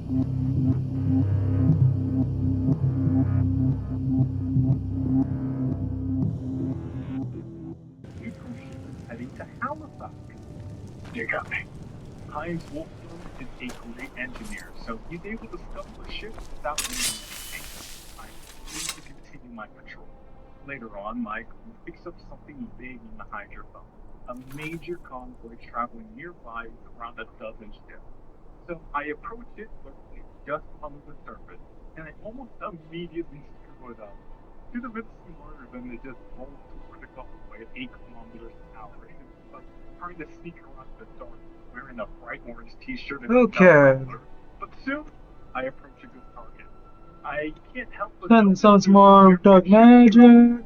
Heading to Halifax. You got me. Heinz Wolfstone is a great engineer, so he's able to scuttle the ship without needing anything. I'm free to continue my patrol. Later on, my crew picks up something big in the hydrophone. A major convoy traveling nearby with around a dozen ships. So I approach it lurking just under the surface, and I almost immediately screw it up. Should have been smarter than to just roll toward the convoy at 8 kilometers an hour. Like trying to sneak around the dark wearing a bright orange t-shirt and okay. But soon, I approach a good target. I can't help but Then some more dark magic. And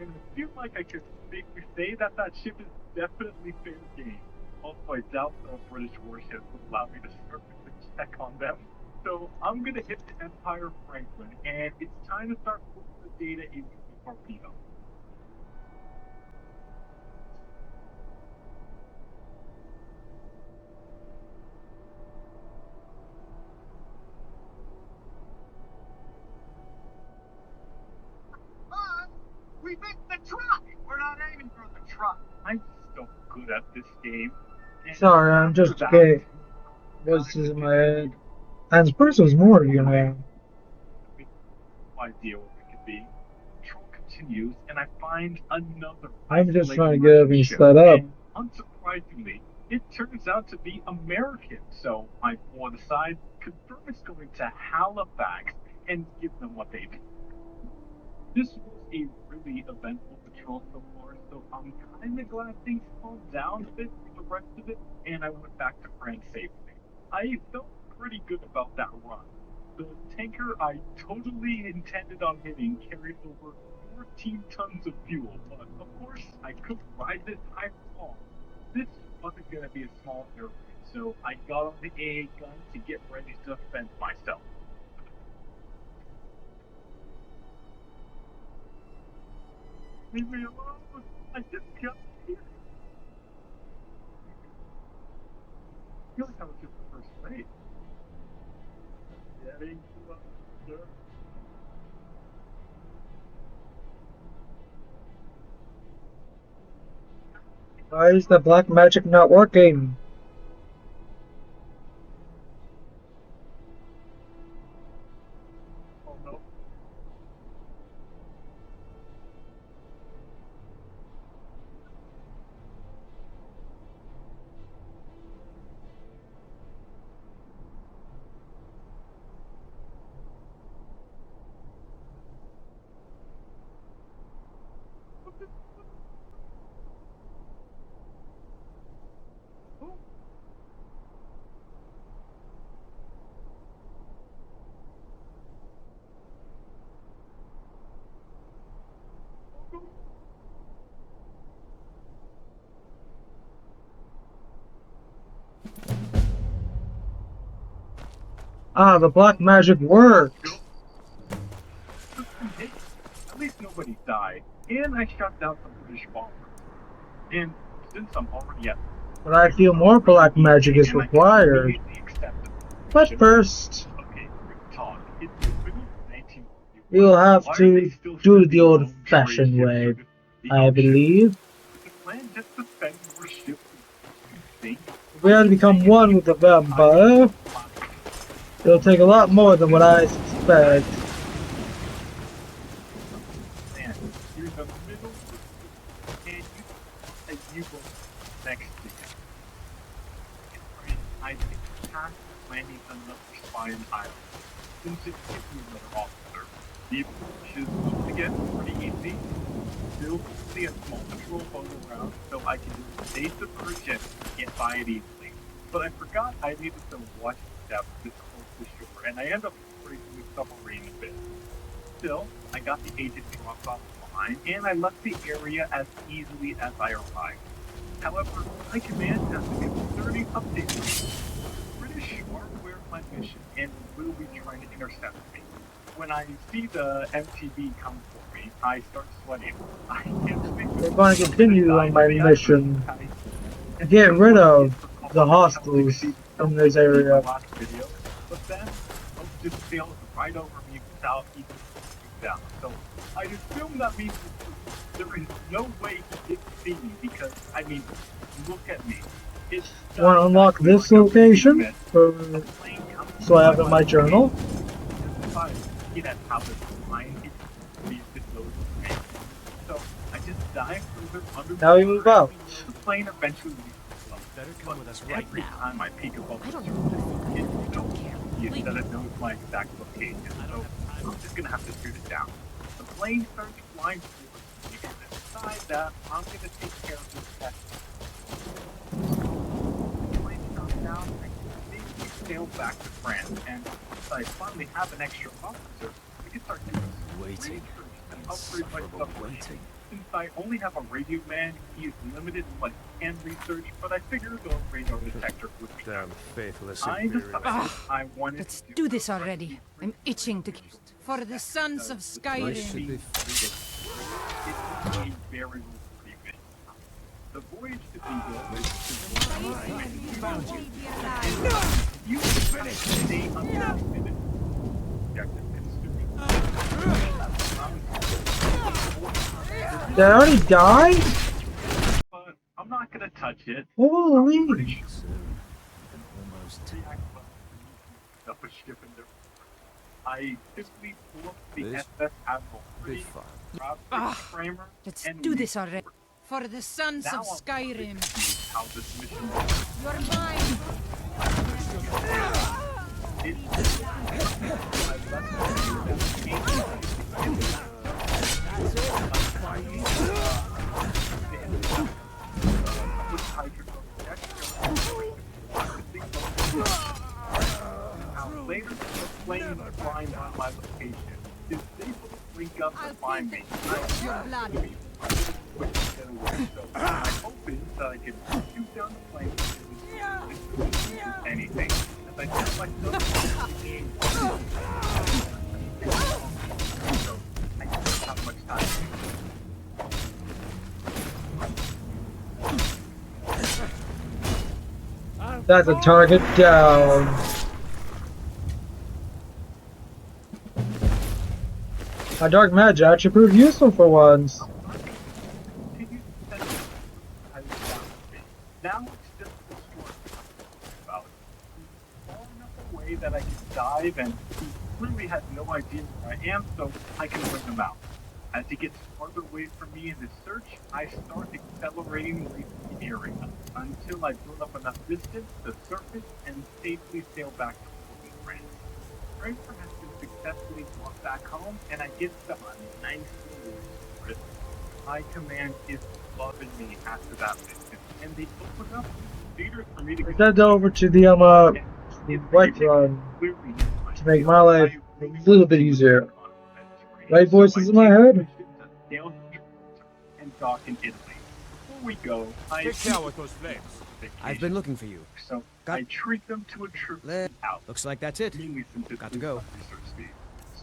I feel like I could safely say that that ship is definitely fair game. Also, I doubt the British warships would allow me to surface and check on them. So I'm gonna hit the Empire Franklin, and it's time to start putting the data into the torpedo. We missed the truck! We're not aiming for the truck. I'm so good at this game. Sorry, I'm just okay. Voices in my head. And first was more, you know. No idea what it could be. Patrol continues, and I find another. I'm just trying to get everything set up. And unsurprisingly, it turns out to be American. So I pull it aside, confirm it's going to Halifax, and give them what they need. This was a really eventful patrol so far, so I'm kind of glad things calmed down a bit for the rest of it, and I went back to France safely. I felt pretty good about that run. The tanker I totally intended on hitting carried over 14 tons of fuel, but of course I couldn't ride this high for long. This wasn't going to be a small airplane, so I got on the AA gun to get ready to defend myself. Leave me alone! I just got here! I feel like I was just the first race. Getting closer. Why is the black magic not working? Oh no. Ah, the black magic worked. At least nobody died, and I shot down some British bombers. And since I'm already at, But I feel more black magic is required. But first, you'll have to do it the old-fashioned way, I believe. We have to become one with the vampire. It'll take a lot more than what I suspect. I think past landing another Scion island, since it gives me another officer. The approach is once again pretty easy. Still see a small patrol boat around, so I can just stay submerged and get by it easily. But I forgot I needed to watch the depth this close to shore, and I end up breaking the submarine a bit. Still, I got the agent dropped off behind, and I left the area as easily as I arrived. However, my command has a concerning update. The British are aware of my mission and will be trying to intercept me. When I see the MTB come for me, I start sweating. I can't think They're going to continue on my mission to get rid of the hostiles in this area. but then they'll just sail right over me without even looking down. So I assume that means there is no way he didn't see me because, I mean, look at me. It's Want to unlock this location? So I have in my journal. So I just dive further under. Now we move out. The plane eventually leaves. Better come with us right Every now. time I peek above the I don't surface, know. it don't care. That it knows my exact location. So I'm just gonna have to shoot it down. The plane starts flying forward, and aside that, I'm gonna take care of this test. The plane comes down, I can safely sail back to France, and once I finally have an extra officer, we can start doing some Waiting. research and upgrade my Insufferable submarine. waiting. Since I only have a radio man, he is limited in what he can research, but I figured the radar detector would be Damn faithless I imperial. decided I wanted Let's to do this already. I'm itching to... For the sons of Should Skyrim. be It's a very lucrative mission. The voyage to Beagle is Found you. you have to stay undetected. Objective Did I already die? but I'm not gonna touch it. Holy! Pretty sure Soon. And almost. that was shipping there. I simply pull up the This SS Admiral Be 3, fun. grab the Ah, framer, Let's and do we this already. forward. For the sons Now of I'm Skyrim. confused how this mission works. You're mine. Later, the plane flying on my location is able to link up to find me. Your blood. So my hope is that I can shoot down the plane with anything. As I tell myself, so I don't have much time. That's a target down. My dark magic actually proved useful for once. Now it's just the story about far enough away that I can dive, and he clearly has no idea where I am, so I can bring him out. As he gets farther away from me in his search, I start accelerating away from the area until I build up enough distance to surface and safely sail back to Portland, France. Fraser has been successfully brought back home, and I get some nice rewards for it. My command is loving me after that mission, and they open up theaters for me to Head over to the right run to make my life a little bit easier. Right voices in my head. And dock in Italy. Before we go, Take care with those flames. I've been looking for you. So I treat them to a trip out. Looks like that's it. Mainly since it's Got to go. research speed.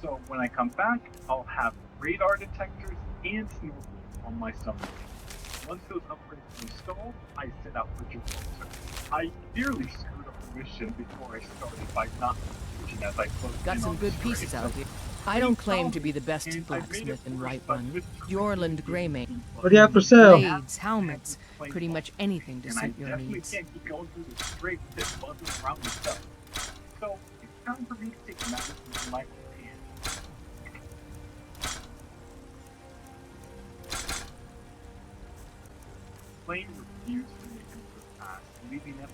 So when I come back, I'll have radar detectors and snorkels on my submarine. Once those upgrades are installed, I set out for Gibraltar. I nearly screwed up the mission before I started by not switching as I closed Got in some on good the pieces strait. out So here. I don't claim to be the best blacksmith in Whiterun. Jorland Greymane. What do you have for sale? Blades, helmets, pretty much anything to And I suit your definitely needs. can't keep going through the strait with this buzzing around the stuff. So it's time for me to take matters into my own hands. Plane refused to make him pass, leaving us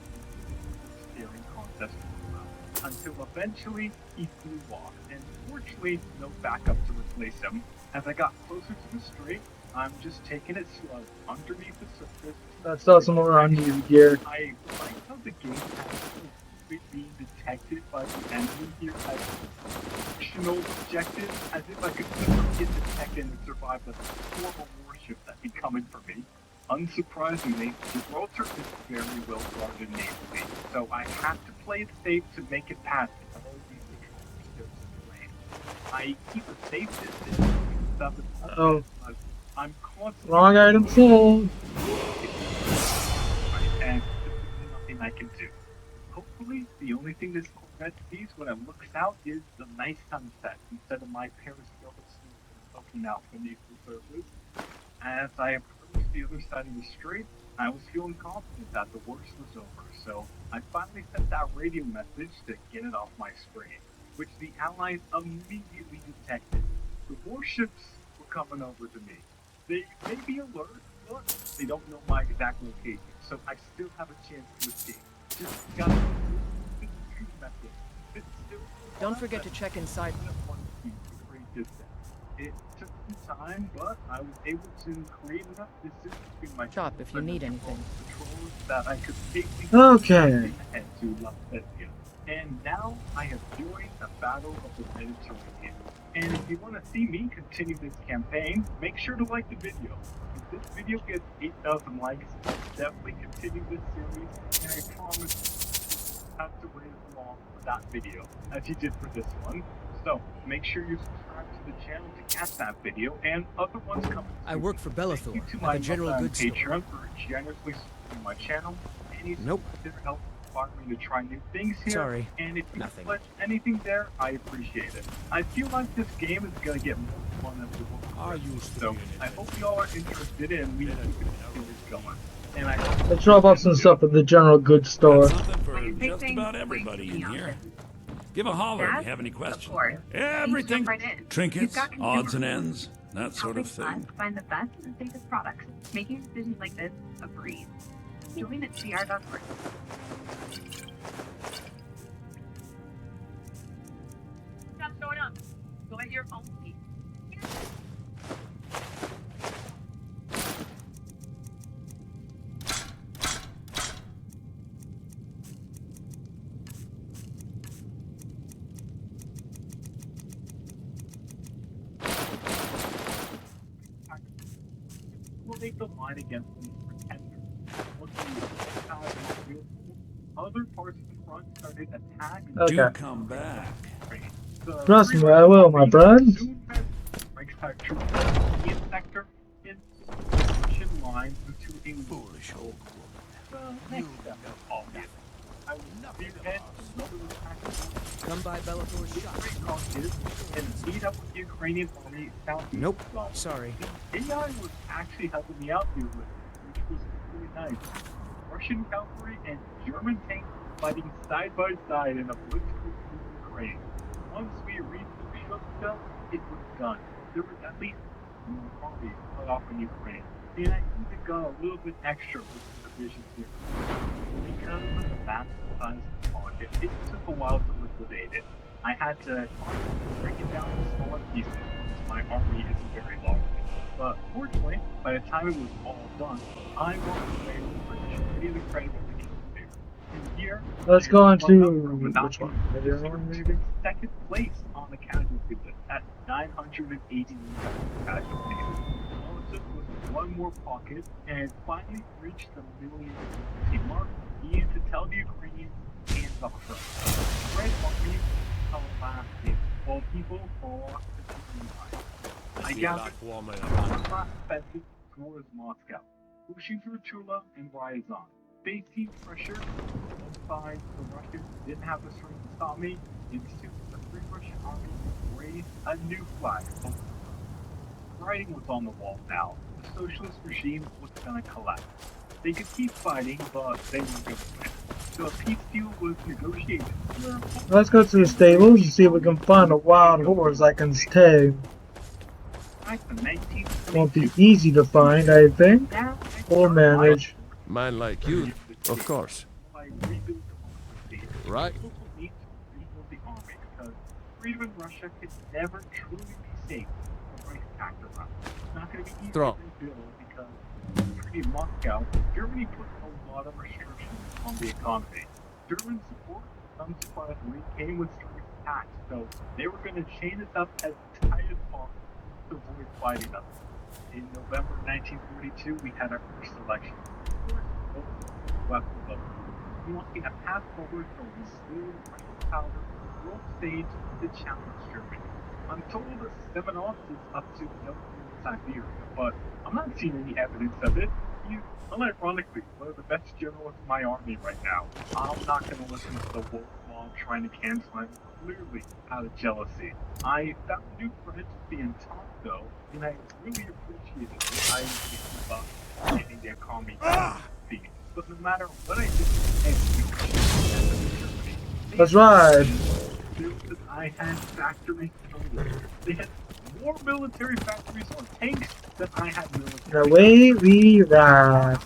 in a staring contest for a while, until eventually he flew off, and fortunately no backup to replace him. As I got closer to the strait, I'm just taking it slow underneath the surface. That's also more on you here. I like how the game has being detected by the enemy here as fictional objectives, as if I could never get detected and survive the horrible warship that be coming for me. Unsurprisingly, Gibraltar is very well guarded navally, so I have to play it safe to make it past all these patrols. I keep a safe distance from stuff as Oh. but I'm constantly Wrong item sold. and there's nothing I can do. hopefully, the only thing this Claudette sees when it looks out is the nice sunset instead of my periscope poking out beneath the surface. As I approached the other side of the street, I was feeling confident that the worst was over, so I finally sent that radio message to get it off my screen, which the Allies immediately detected. The warships were coming over to me. They may be alert, but they don't know my exact location, so I still have a chance to escape. Just gotta method. It's still Don't forget to check inside. It took some time, but I was able to create enough distance between my Chop if you need anything. patrols that I could safely Okay. head to La Spezia. And now I have joined the Battle of the Mediterranean. And if you want to see me continue this campaign, make sure to like the video. If this video gets 8,000 likes, I'll definitely continue this series, and I promise you have to rate it along for that video, as you did for this one. So, make sure you subscribe to the channel to catch that video, and other ones coming soon. I work for Thank you Bellathor to at my the General Goods store. Patreon for generously supporting my channel. Any Nope. their help inspired me to try new things here. Sorry, And if you nothing. pledge anything there, I appreciate it. I feel like this game is gonna get more fun as the book I progresses. used to So be an I hope you all are interested in we can keep this going. And I hope Let's drop off some stuff at the general goods store. Got something for just about everybody in here. Give a holler if you have any questions. course. Everything. Jump right in. Trinkets, You've got odds and consumer ends, that sort of helping thing. us find the best and safest products, making decisions like this a breeze. Join at gr.org. Stop showing up. Go at your own pace. we'll make the line against these pretenders. Once we other parts of the front started attacking. Okay. Do come back. Trust me, I will, my friend. The sector in mission lines into a foolish old next step of it. I will spearhead Come by Bellathor's shop. and meet up with the Ukrainian army south. Nope. Sorry. AI was actually helping me out here with it, which was really nice. Russian cavalry and German tanks fighting side by side in a blitzkrieg Ukraine. Once we reached the Shutbelt, it was done. There was at least one army cut off in Ukraine, and I even got a little bit extra with the divisions here. Because of the massive size of the target, it took a while to liquidate it. I had to break it down into smaller pieces since my army isn't very large. But fortunately, by the time it was all done, I walked away with the majority of the credit of the game there. And here, Let's go on to Monopoly which one? Maybe that one, maybe? second place on the casualty list at 980 casualties. All it took was one more pocket and finally reached the million casualty mark. Needed to tell the Ukrainians hands up front. Red armies are lasting while people fall off the chicken line. I gathered one last offensive towards Moscow, pushing through Tula and Ryazan. Facing pressure on both sides, the Russians didn't have the strength to stop me, and soon the Free Russian army raised a new flag over the front. Writing was on the wall now. The socialist regime was gonna collapse. They could keep fighting, but they weren't gonna win. So a peace deal was negotiated. Let's go to the stables and see if we can find a wild horse I can tame. Won't be easy to find, I think, or manage. Man like you, of course. Right? The army because freedom in Russia could never truly be safe from right attacked around. It's not going to be easy Strong. to build because in Treaty of Moscow, Germany put a lot of restrictions on the economy. German support, unsurprisingly, came with strict attacks, so they were going to chain us up as tight as possible to avoid fighting us. In November 1942, we had our first election. Weapons of wanting a path forward from the smooth, Russian power world stage to challenge Germany. I'm told that Semenov is up to no Siberia, but I'm not seeing any evidence of it. He's unironically one of the best generals in my army right now. I'm not going to listen to the wolf while I'm trying to cancel him, clearly out of jealousy. I found new friends with the Entente, though, and I really appreciated it. I keep up getting their call me thief. But no matter what I did, That's right. I had factories. They had more military factories on tanks than I had military. The way we ride.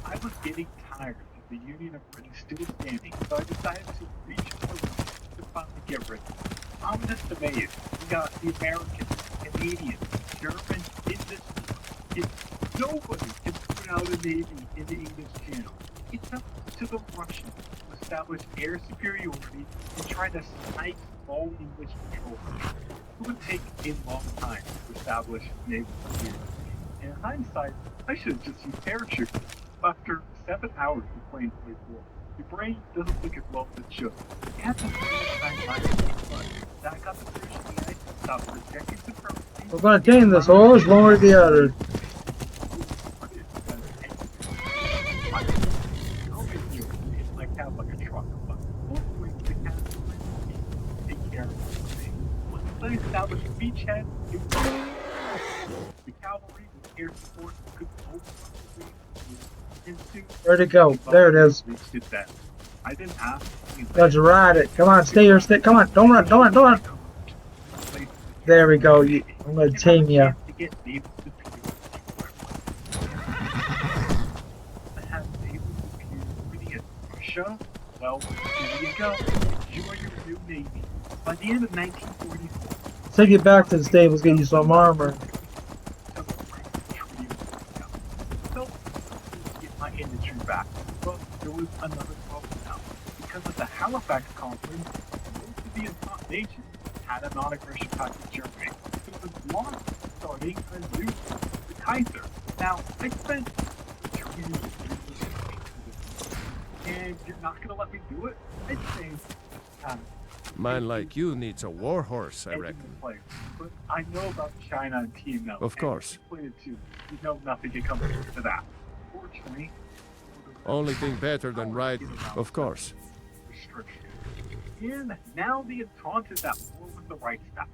I was getting tired of the Union of Britain still standing, so I decided to reach for the to finally get rid of it. I'm just amazed. We got the Americans, Canadians, Germans in this war. If nobody can put out a navy in the English Channel, it's up to the Russians to establish air superiority and try to snipe all English patrols. It would take a long time to establish naval superiority. In hindsight, I should have just used parachutes. After 7 hours of playing 24, your brain doesn't think as well as it should. You have to that got the British AI to stop projecting supremacy. We're gonna tame this horse one way or the other. Like have like a truck, but hopefully the castle will take care of everything. Once they establish a beachhead, the cavalry with air support could open into. Where'd it go? There it is. Reached it then. I didn't ask. Let's ride it. Come on, stay here, stay. Come on, don't run, don't run, don't run. There we go. I'm gonna tame you. To get naval superiority. To have naval superiority in Russia, well, here you go. Enjoy your new navy. By the end of 1944, Take it back to the stables, get you some armor. So, get my industry back. But there was another problem now. Because of the Halifax Conference, most of the Entente nations had a non-aggression pact with Germany. So it was lost starting a new the Kaiser. Now, I spent 2 years and you're not going to let me do it? I'd say, Man like you needs a war horse, I reckon. But I know about China and TML. Of course. And you too. You know nothing can come to that. Fortunately, Only thing better than ride, of course. restriction. And now the Entente is at war with the Reichstag.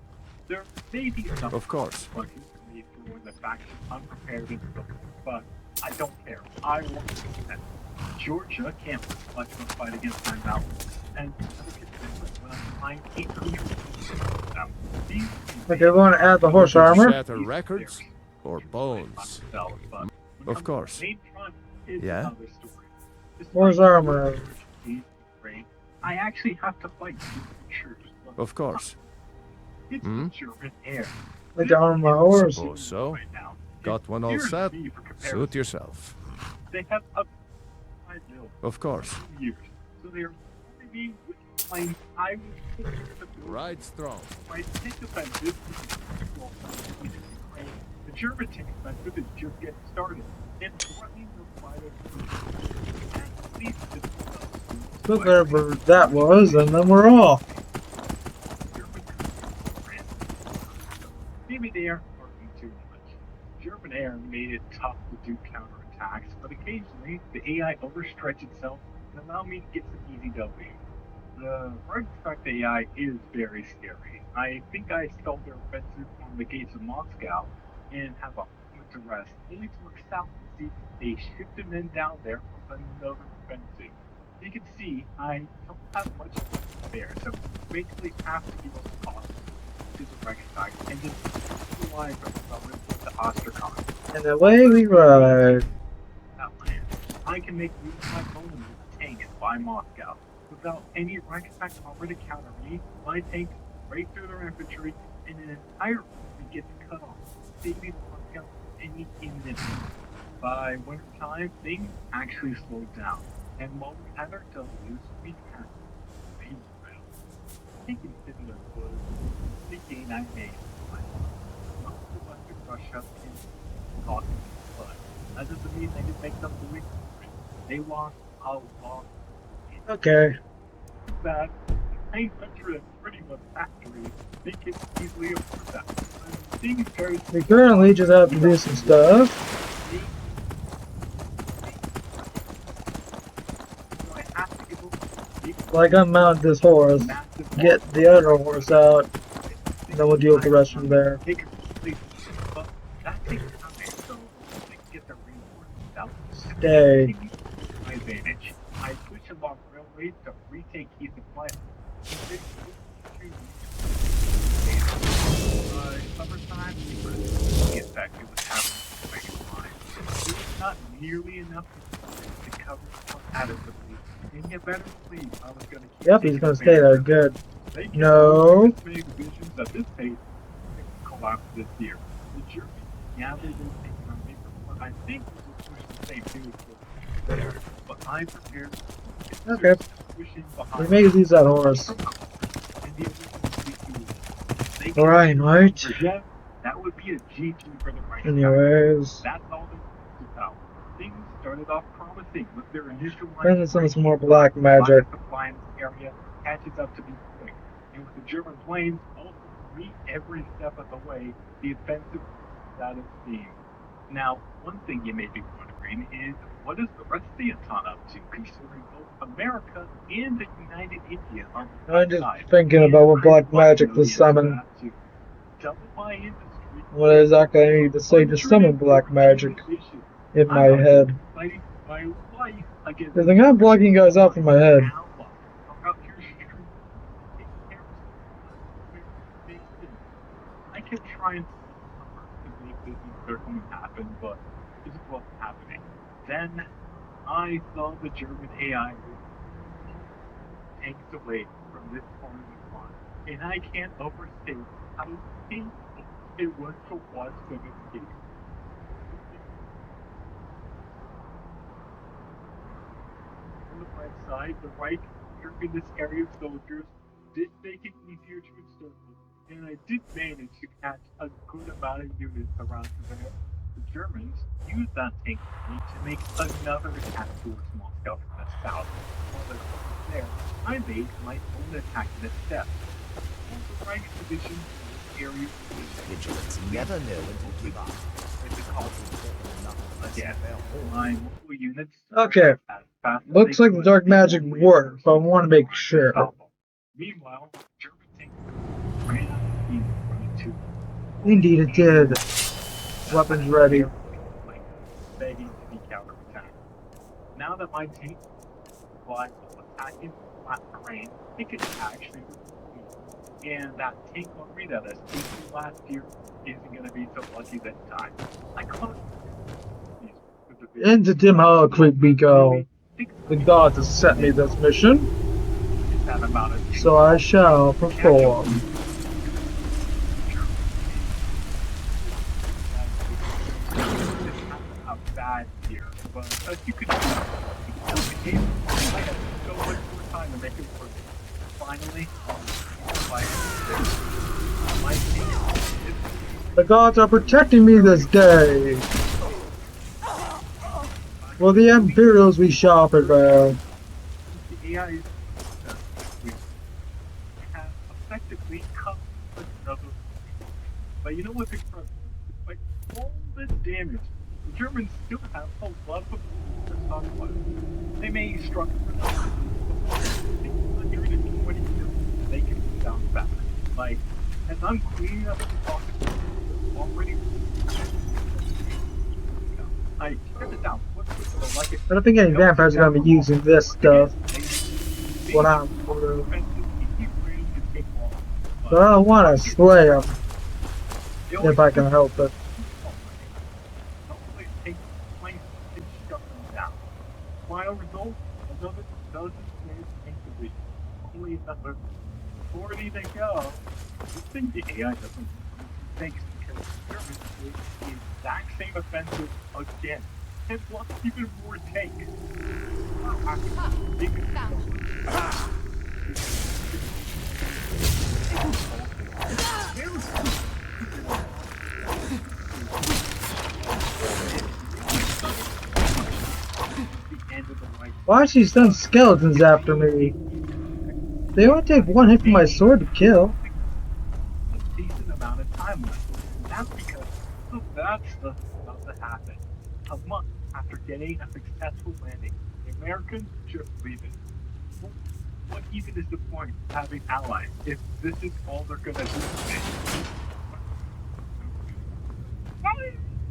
There may be some Of course. consequences for me for when the faction unprepared and so forth, but I don't care. I want to defend. Georgia can't put much of a fight against my mountains, and look at this when I'm flying 800 them. These Like they want to add the horse armor. Shatter records or bones? Of course. Yeah. Horse armor. I actually have to fight troops. Of course. It's Hmm? German air. Like to armor my horse. Suppose so. Right now. Got one all Here's set. me for comparison. Suit yourself. They have up 5 mil Of course. years. So they're only being claimed I will take the Ride strong. my tank offensive. The German tank offensive is just getting started. And threatening the fighter at least Look wherever that was, and then we're off. Maybe they aren't working too much. German air made it tough to do counterattacks, but occasionally the AI overstretched itself and allowed me to get some easy W. The Reichstag AI is very scary. I think I stole their offensive on the gates of Moscow and have a moment to rest, only to look south and see they shifted men down there for another offensive. You can see I don't have much there, so basically have to be able to cost to the Reichstag and just rely on the Osterkon. And away we ride. That land. I can make use of my own with the tank and fly Moscow. Without any Reichstag armor to counter me, my tank right through their infantry and an entire army gets cut off, saving Moscow from any imminent. By winter time, things actually slowed down. And while we had our W's, we had things around. Taking Finland was the gain I made. Most of Western Russia is talking, but that doesn't mean they can make them do it. They lost a lot. Okay. That 931 factories, they can easily afford that. Things very We currently just have to do some stuff. Like, unmount this horse, get the other horse out, and then we'll deal with the rest from there. Take it completely, but that takes time, so they can get their reinforcements out. Stay. My advantage. I push along railways to retake key supply. Summertime, it was the effect it was having to make it fine. It was not nearly enough to cover adequately. And you better believe I was going to keep. Yep, he's gonna stay there. Good. They can No. make divisions at this pace. They can collapse this year. The Germans, yeah, they've been taking on paper, but I think we'll push the same thing there. But I'm prepared. Okay. Pushing We behind. may use that horse. And the other thing Alright, right. that would be a GG for the right. Anyways. That's all this is about. Things started off promising with their initial Then some more black magic. supply in this area catches up to be quick. And with the German planes also meet every step of the way, the offensive that is seen. Now, one thing you may be wondering is, what is the rest of the Entente up to, considering both America and the United India on the I'm just side? thinking about what black magic to summon. Double my industry. What exactly I need to say to summon black magic in my head. Fighting my life against Because I'm not blocking you guys out from my head. I kept trying to make this certainly happen, but it just wasn't happening. Then I saw the German AI tanks away from this part of the plot, and I can't overstate how painful it was to watch them escape. On the right side, the right in this area of soldiers did make it easier to encircle, and I did manage to catch a good amount of units around there. The Germans used that tank to make another attack towards Moscow from the south. While they're there, I made my own attack in the steppe. On the right position, this area Vigilance never know when to give up. again, my mobile units. Okay. As fast as Looks they like the could. dark magic worked, but I want to make sure. Meanwhile, German tanks ran out of steam running to Indeed it did. Weapons ready. like begging to be counterattacked. Now that my tank flies while attacking flat terrain, it can actually move. And that tank army that I seen last year isn't going to be so lucky this time. I caught Into Dim Hollow Creek we go. The gods have sent me this mission, that amount of so I shall perform. a bad year, but as you could see, I had so much more time to make it work. Finally, my team The gods are protecting me this day. For the Imperials we shall prevail. the AI have effectively come with another. But you know what's incredible? Despite all the damage, the Germans still have a lot of stockpile. They may struggle for numbers, but 620 million they can bounce back. Like, as I'm cleaning up the pockets, already. I turned it down. I don't think any vampires are going to be using this stuff. What I'm through. But I want to slay them. If I can help it. Final result, another dozen players make the league. Only another 40 to go. I think the AI doesn't think because the Germans did the exact same offensive again. And plus even more tanks. Why she send skeletons after me? They only take one hit from my sword to kill. A decent amount of time left. That's because the bad stuff is about to happen. A month after getting a successful landing, the Americans just leave it. what even is the point of having allies if this is all they're gonna do?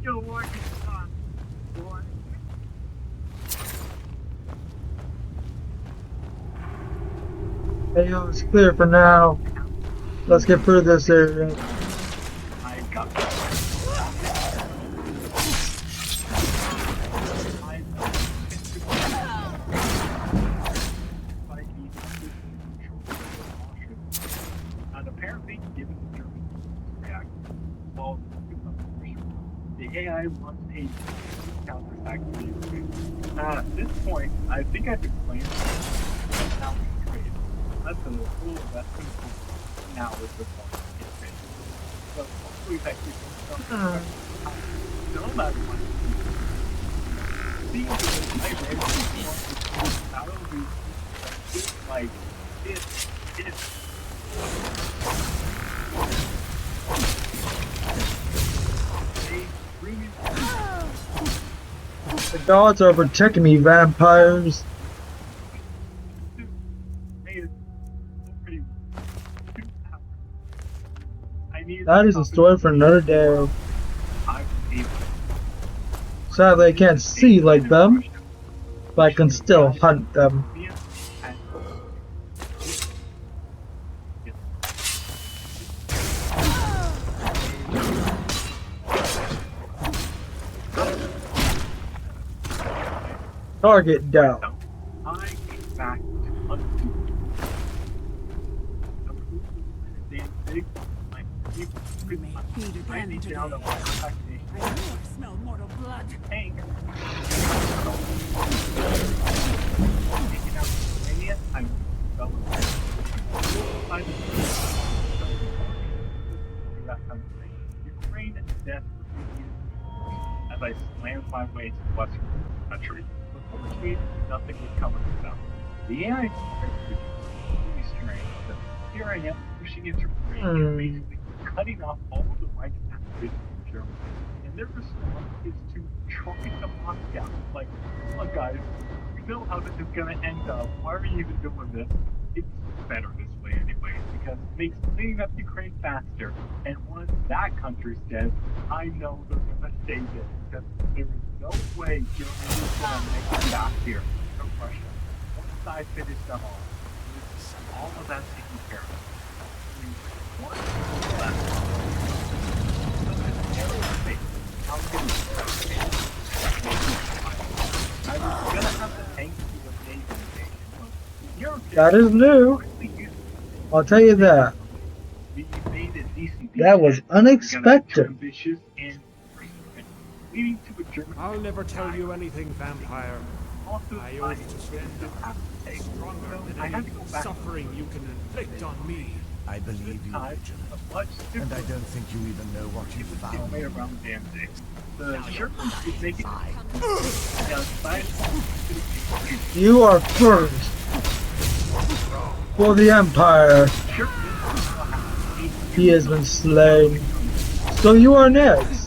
You're working on, boy. Hey, yo, it's clear for now. Let's get through this area. I got and apparently, given the German react, well, the AI wants a counterattack. At this point, I think I've explained how we trade. That's a little investment now is the point. So hopefully that gives you something. No matter what. Seeing the I read that'll be like it. The gods are protecting me, vampires. That is a story for another day. Sadly, I can't see like them, but I can still hunt them. Target down. I came back to I smell mortal blood. Tank. Ukraine is desperately as I slammed my way to the western country. Unfortunately, nothing was coming with them. The AI is really strange. So here I am pushing into Ukraine and basically cutting off all of the rights pathways from Germany. And their response is to try to Moscow. Like, look guys, we know how this is gonna end up. Why are you even doing this? It's better this way anyway, because it makes cleaning up Ukraine faster. And once that country's dead, I know they're gonna stay dead, because there is no way Germany is gonna make it back here from Russia. Once I finish them all of that taken care of. One left. I was gonna have the tank to a Navy invasion. That is new. I'll tell you that. That was unexpected. I'll never tell you anything, vampire. I oath to stand up, stronger than any suffering you can inflict on me. I believe you, Vigilant. And I don't think you even know what you found. You are first for the Empire. He has been slain. So you are next.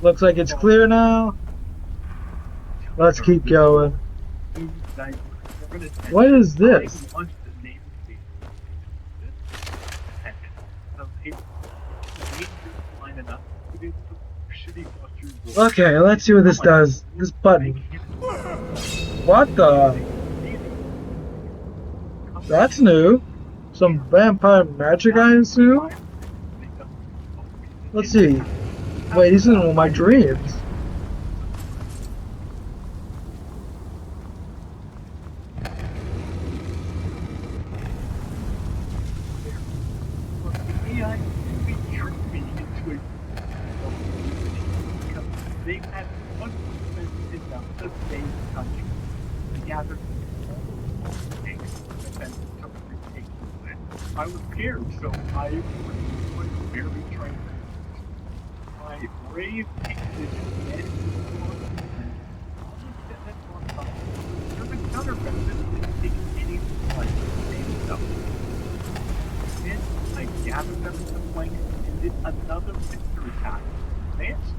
Looks like it's clear now. Let's keep going. What is this? Okay, let's see what this does. This button. What the? That's new. Some vampire magic, I assume? Let's see. Wait, these are all my dreams. I was scared, so I was barely trained. My brave exit and there's another benefit to taking any like same stuff. Then I gathered them in the flank and did another mixer attack.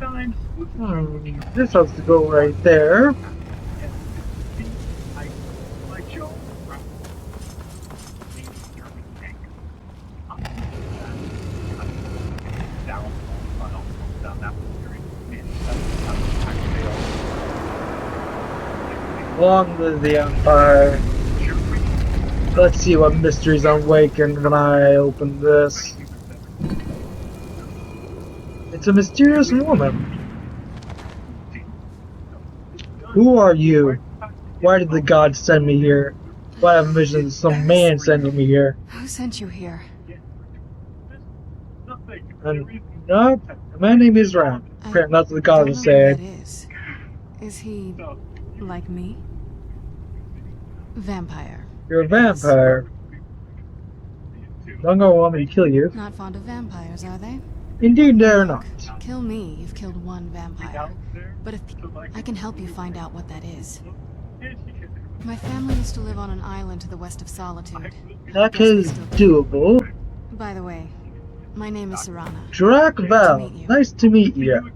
Einstein was This has to go right there. Long live the Empire. Let's see what mysteries awaken when I open this. It's a mysterious woman. Who are you? Why did the gods send me here? Why have visions of some man sending me here? Who sent you here? And no, my name is Ram. Apparently that's what the gods are saying. Is he like me? Vampire. You're a vampire. Don't go want me to kill you. Not fond of vampires, are they? Indeed, they're not. Kill me, you've killed one vampire. But if I can help you find out what that is. My family used to live on an island to the west of Solitude. That is doable. By the way, my name is Serana. Drac Val, nice to meet you.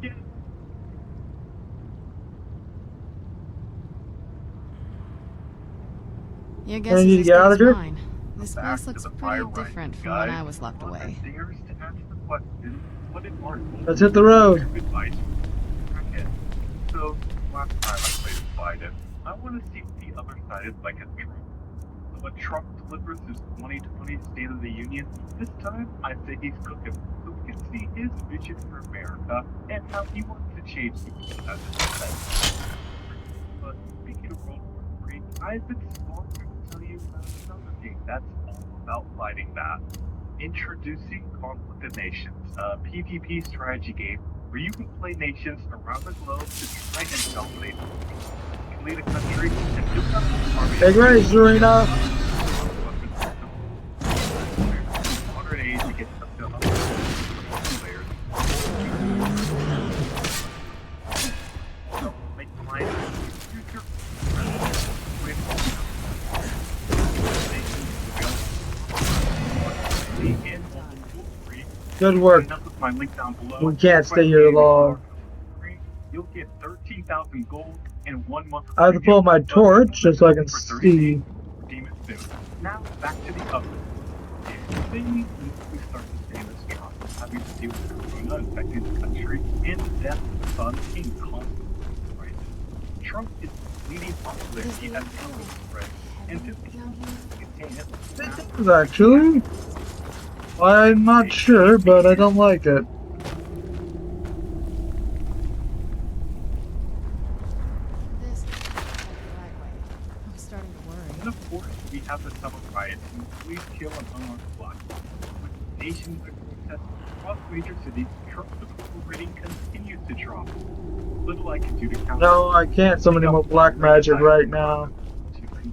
Your guess is get out of here? mine. This place looks pretty different from when I was locked away. Let's hit the road. So, last time I played Biden, I want to see what the other side is like at Trump. So when Trump delivers his 2020 State of the Union, this time I say he's cooking, so we can see his vision for America and how he wants to change the United States. But speaking of World War III, I've been sponsored to tell you about another game that's all about fighting that. Introducing Conflict of Nations, a PvP strategy game where you can play nations around the globe to try and dominate. You can lead a country and build up an army. Take ready, Serena. Modern age to get up to 100 players. So, make alliances with future Good work. My link down below. We can't stay here long. You'll get 13,000 gold in 1 month. I have to pull my torch just so I can see. Now back to the oven. Then we start to stay in this job, having to deal with Corona affecting the country and the death of the son in constant crisis. Trump is leading off the US spread and to contain it. Actually, I'm not sure, but I don't like it. This is the right way. I'm starting to worry. And of course, we have the summer riots and police kill an unarmed black. With nations are protesting across major cities, Trump's approval rating continues to drop. Little I can do to counter. No, I can't summon any more black magic right now.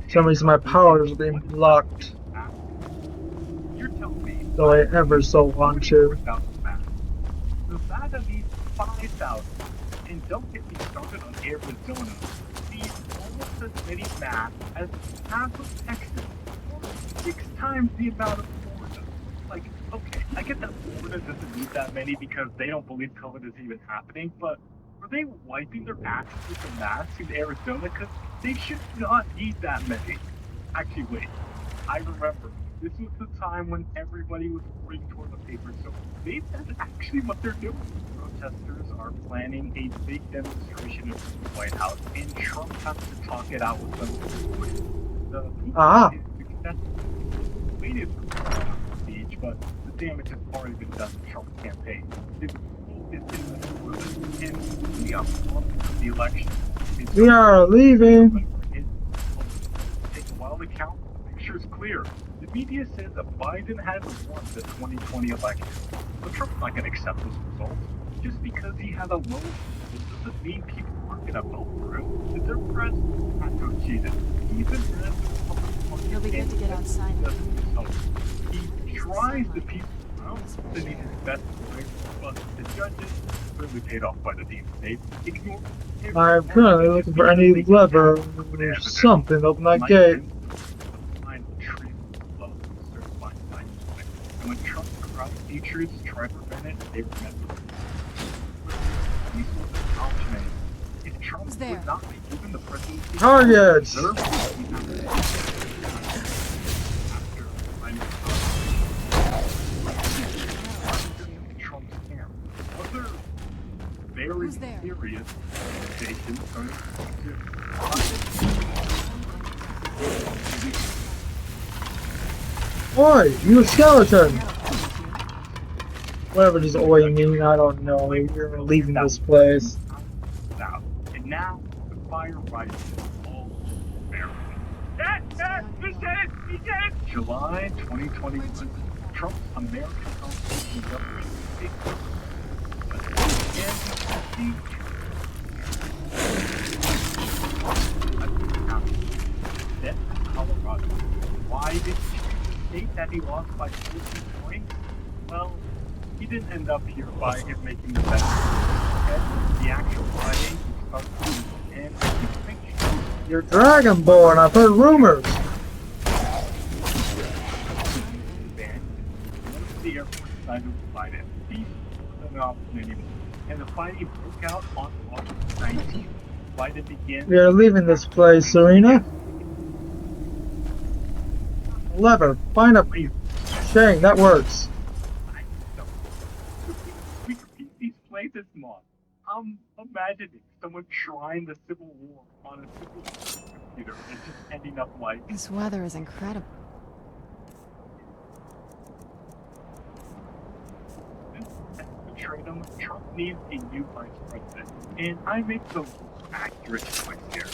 For some reason my powers are being blocked. You're telling me Though I ever so want to. Nevada needs 5,000. And don't get me started on Arizona. Needs almost as many math as half of Texas. Or 6 times the amount of Florida. Like, okay, I get that Florida doesn't need that many because they don't believe COVID is even happening, but are they wiping their asses with the masks in Arizona? Because they should not need that many. Actually, wait. I remember. This was the time when everybody was hoarding toilet paper, so maybe that's actually what they're doing. Protesters are planning a big demonstration in the White House, and Trump has to talk it out with them. The waited for the speech, but the damage has already been done to Trump's campaign. His goal is to and we are on the election. We are leaving. Take a while to count. The picture's clear. The media says that Biden has won the 2020 election, but Trump's not going to accept those results. Just because he has a low vote doesn't mean people aren't going to vote for him. The Democrats have to have cheated. Even as the Republican Party It'll be good to get outside. He tries to people around that he his best way, but the judges really paid off by the deep state. Ignore I'm currently looking for any lever or something to open that gate. And when Trump crowd features try to prevent it, they remember. These Who's there? would not be given the presidency. Targets! After finding Trump's camp. Other very Who's there? serious accusations are Oi, you a skeleton! Whatever does oi mean, I don't know. You're leaving this place. out. And now the fire rises all America. He said it! July 2021. Trump's American Constitution government Then Colorado. Why did he state that he lost by 14 points? Well, he didn't end up here by him making the best. The actual fighting started and You're Dragonborn, I've heard rumors. The airport decided to fight it. Peace wasn't an option anymore. And the fighting broke out on August 19th. Fight began. We are leaving this place, Serena. Lever, find a Shang, that works. We repeat these plays this month. I'm imagining someone trying the Civil War on a Civil War computer and just ending up like This weather is incredible. Trump needs a new vice president, and I make the accurate choice here.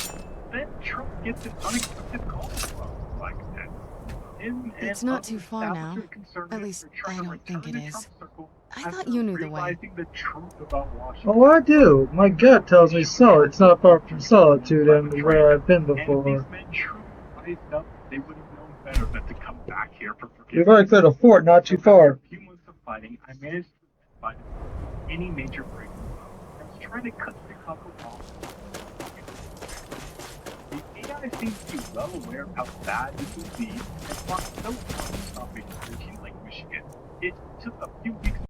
Then Trump gets an unexpected call from like that. It's not too far now. At least, I don't think it is. I thought you knew the way. Oh, I do. My gut tells me so. It's not far from Solitude and where I've been before. They would have known better than to come back here for forgiveness. We've already cleared a fort, not too far. After a few months of fighting, I managed to find any major breakthrough. I was trying to cut the couple off. The AI seems to be well aware of how bad this would be and fought so hard to stop a region like Michigan. It took a few weeks